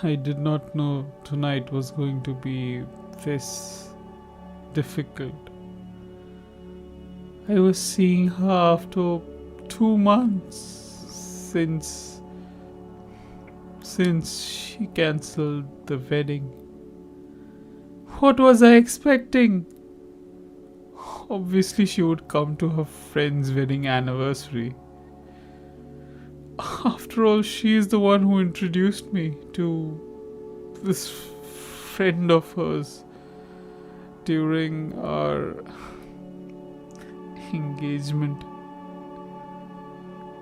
I did not know tonight was going to be this difficult. I was seeing her after 2 months since she cancelled the wedding. What was I expecting? Obviously, she would come to her friend's wedding anniversary. After all, she is the one who introduced me to this friend of hers during our engagement.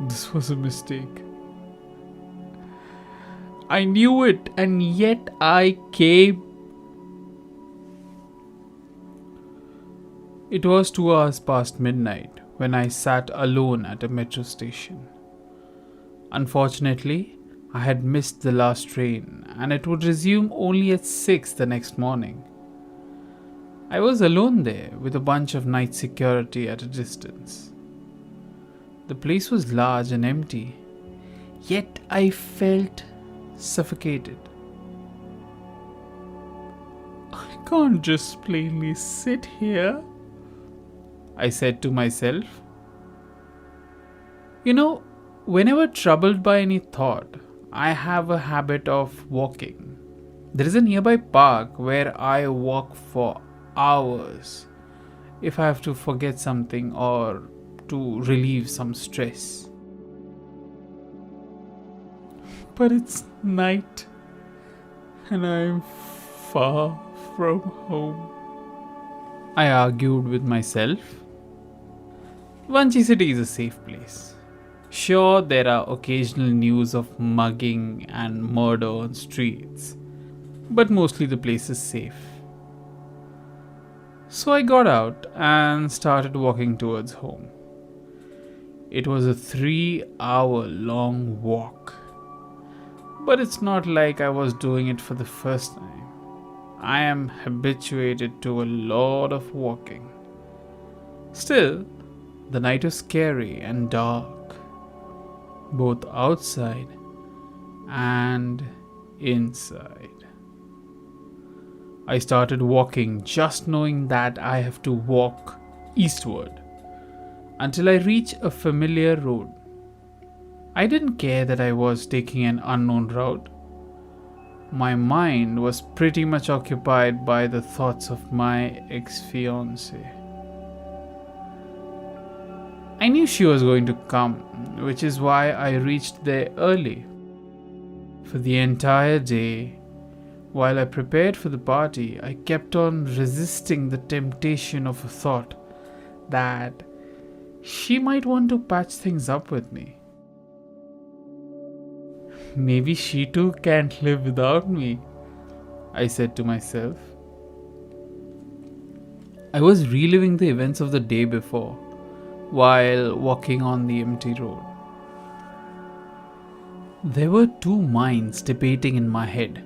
This was a mistake. I knew it, and yet I came. It was 2 hours past midnight when I sat alone at a metro station. Unfortunately, I had missed the last train and it would resume only at 6 the next morning. I was alone there with a bunch of night security at a distance. The place was large and empty, yet I felt suffocated. I can't just plainly sit here, I said to myself. Whenever troubled by any thought, I have a habit of walking. There is a nearby park where I walk for hours if I have to forget something or to relieve some stress. But it's night and I'm far from home, I argued with myself. Vanchi City is a safe place. Sure, there are occasional news of mugging and murder on streets, but mostly the place is safe. So I got out and started walking towards home. It was a 3-hour long walk, but it's not like I was doing it for the first time. I am habituated to a lot of walking. Still, the night was scary and dark, both outside and inside. I started walking just knowing that I have to walk eastward until I reach a familiar road. I didn't care that I was taking an unknown route. My mind was pretty much occupied by the thoughts of my ex-fiancee. I knew she was going to come, which is why I reached there early. For the entire day, while I prepared for the party, I kept on resisting the temptation of a thought that she might want to patch things up with me. Maybe she too can't live without me, I said to myself. I was reliving the events of the day before while walking on the empty road. There were two minds debating in my head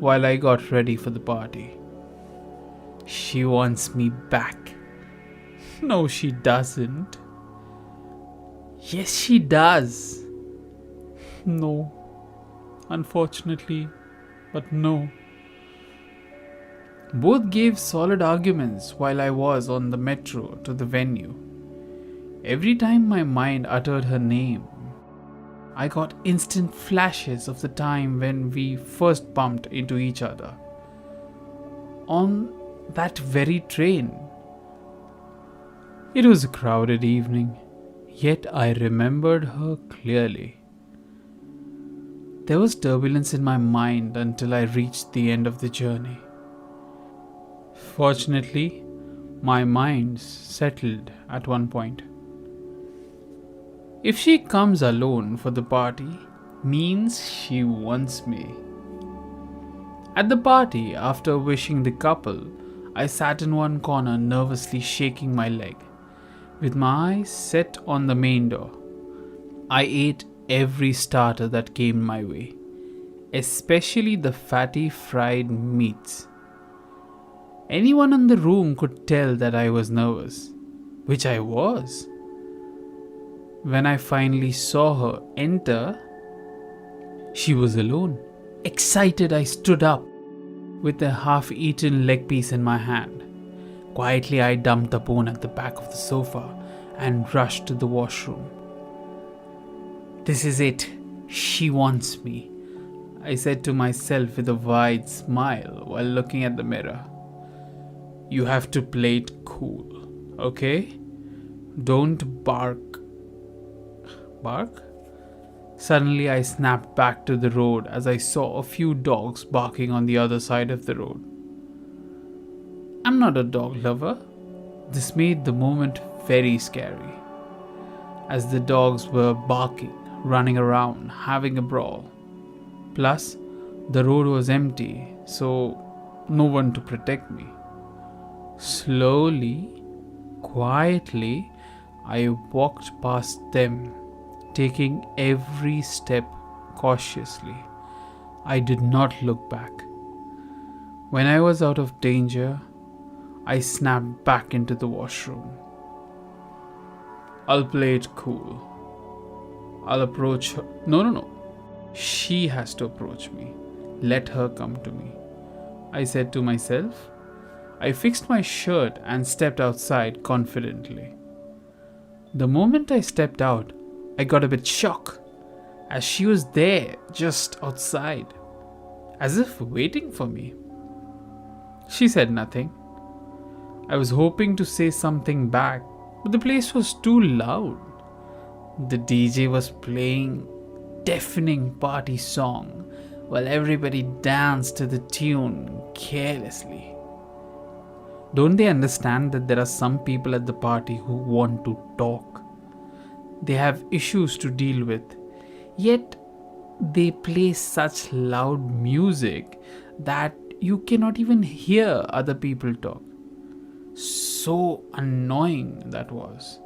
while I got ready for the party. She wants me back. No, she doesn't. Yes, she does. No. Unfortunately, but no. Both gave solid arguments while I was on the metro to the venue. Every time my mind uttered her name, I got instant flashes of the time when we first bumped into each other. On that very train. It was a crowded evening, yet I remembered her clearly. There was turbulence in my mind until I reached the end of the journey. Fortunately, my mind settled at one point. If she comes alone for the party, means she wants me. At the party, after wishing the couple, I sat in one corner nervously shaking my leg, with my eyes set on the main door. I ate every starter that came my way, especially the fatty fried meats. Anyone in the room could tell that I was nervous, which I was. When I finally saw her enter, she was alone, Excited, I stood up with a half-eaten leg piece in my hand. Quietly, I dumped the bone at the back of the sofa and rushed to the washroom. This is it. She wants me, I said to myself with a wide smile while looking at the mirror. You have to play it cool, okay? Don't bark. Bark? Suddenly, I snapped back to the road as I saw a few dogs barking on the other side of the road. I'm not a dog lover. This made the moment very scary, as the dogs were barking, running around, having a brawl. Plus, the road was empty, so no one to protect me. Slowly, quietly, I walked past them, taking every step cautiously. I did not look back. When I was out of danger, I snapped back into the washroom. I'll play it cool. I'll approach her. No. She has to approach me. Let her come to me, I said to myself. I fixed my shirt and stepped outside confidently. The moment I stepped out, I got a bit shocked, as she was there just outside, as if waiting for me. She said nothing. I was hoping to say something back, but the place was too loud. The DJ was playing deafening party song while everybody danced to the tune carelessly. Don't they understand that there are some people at the party who want to talk? They have issues to deal with, yet they play such loud music that you cannot even hear other people talk. So annoying that was.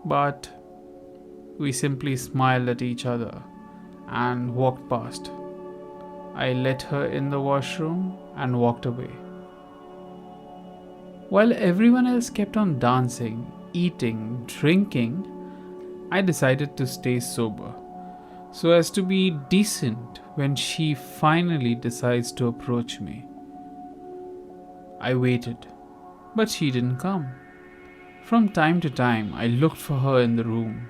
But we simply smiled at each other and walked past. I let her in the washroom and walked away. While everyone else kept on dancing, eating, drinking, I decided to stay sober so as to be decent when she finally decides to approach me. I waited, but she didn't come. From time to time, I looked for her in the room.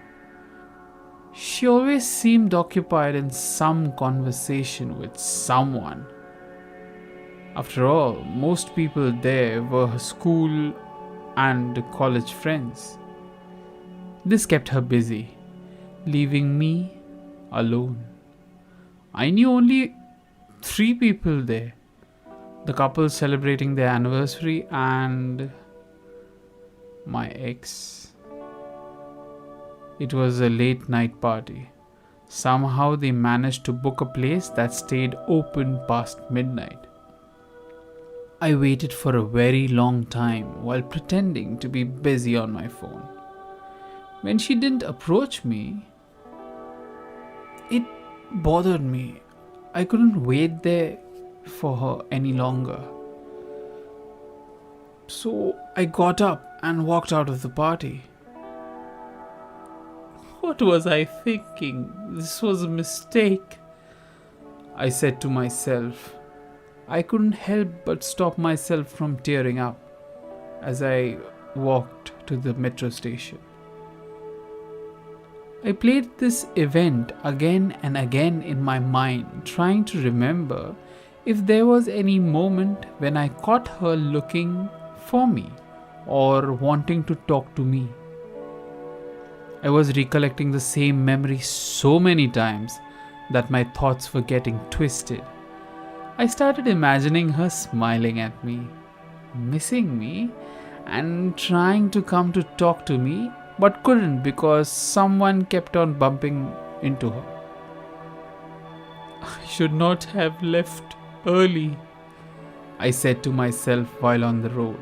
She always seemed occupied in some conversation with someone. After all, most people there were her school and college friends. This kept her busy, leaving me alone. I knew only 3 people there: the couple celebrating their anniversary and my ex. It was a late night party. Somehow they managed to book a place that stayed open past midnight. I waited for a very long time while pretending to be busy on my phone. When she didn't approach me, it bothered me. I couldn't wait there for her any longer. So I got up and walked out of the party. What was I thinking? This was a mistake, I said to myself. I couldn't help but stop myself from tearing up as I walked to the metro station. I played this event again and again in my mind, trying to remember if there was any moment when I caught her looking for me or wanting to talk to me. I was recollecting the same memory so many times that my thoughts were getting twisted. I started imagining her smiling at me, missing me, and trying to come to talk to me, but couldn't because someone kept on bumping into her. I should not have left early, I said to myself while on the road.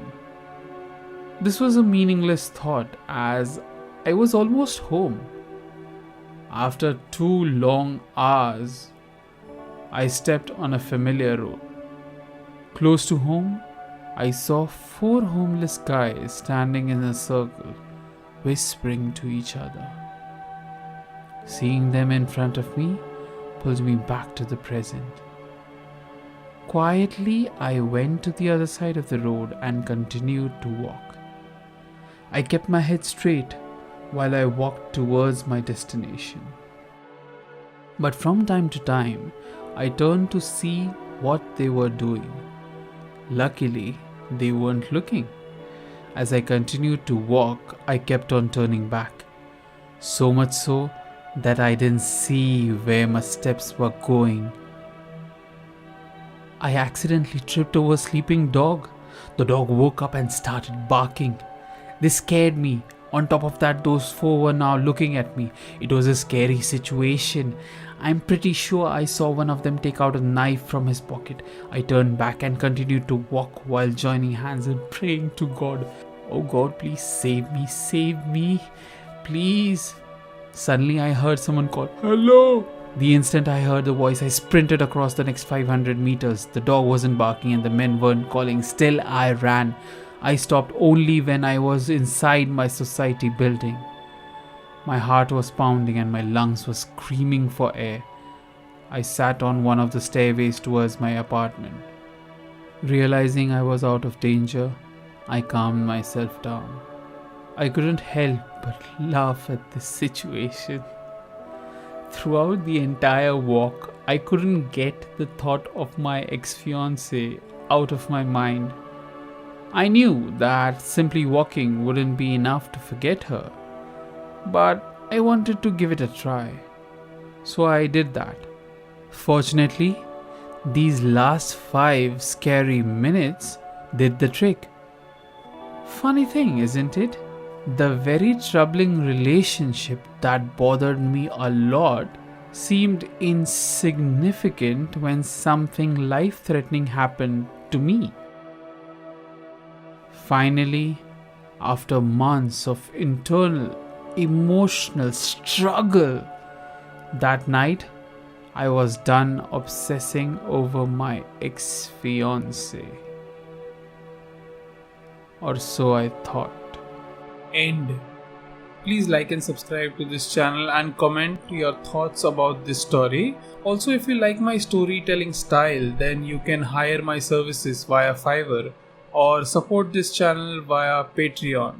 This was a meaningless thought as I was almost home. After 2 long hours, I stepped on a familiar road. Close to home, I saw 4 homeless guys standing in a circle, whispering to each other. Seeing them in front of me, pulls me back to the present. Quietly, I went to the other side of the road and continued to walk. I kept my head straight while I walked towards my destination. But from time to time, I turned to see what they were doing. Luckily, they weren't looking. As I continued to walk, I kept on turning back. So much so that I didn't see where my steps were going. I accidentally tripped over a sleeping dog. The dog woke up and started barking. This scared me. On top of that, those four were now looking at me. It was a scary situation. I'm pretty sure I saw one of them take out a knife from his pocket. I turned back and continued to walk while joining hands and praying to God. Oh God, please save me, please. Suddenly I heard someone call, "Hello!" The instant I heard the voice, I sprinted across the next 500 meters. The dog wasn't barking and the men weren't calling. Still, I ran. I stopped only when I was inside my society building. My heart was pounding and my lungs were screaming for air. I sat on one of the stairways towards my apartment. Realizing I was out of danger, I calmed myself down. I couldn't help but laugh at this situation. Throughout the entire walk, I couldn't get the thought of my ex-fiancee out of my mind. I knew that simply walking wouldn't be enough to forget her, but I wanted to give it a try. So I did that. Fortunately, these last 5 scary minutes did the trick. Funny thing, isn't it? The very troubling relationship that bothered me a lot seemed insignificant when something life-threatening happened to me. Finally, after months of internal emotional struggle, that night I was done obsessing over my ex-fiancee. Or so I thought. End. Please like and subscribe to this channel and comment your thoughts about this story. Also, if you like my storytelling style, then you can hire my services via Fiverr or support this channel via Patreon.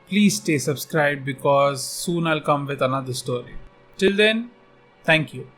Please stay subscribed because soon I'll come with another story. Till then, thank you.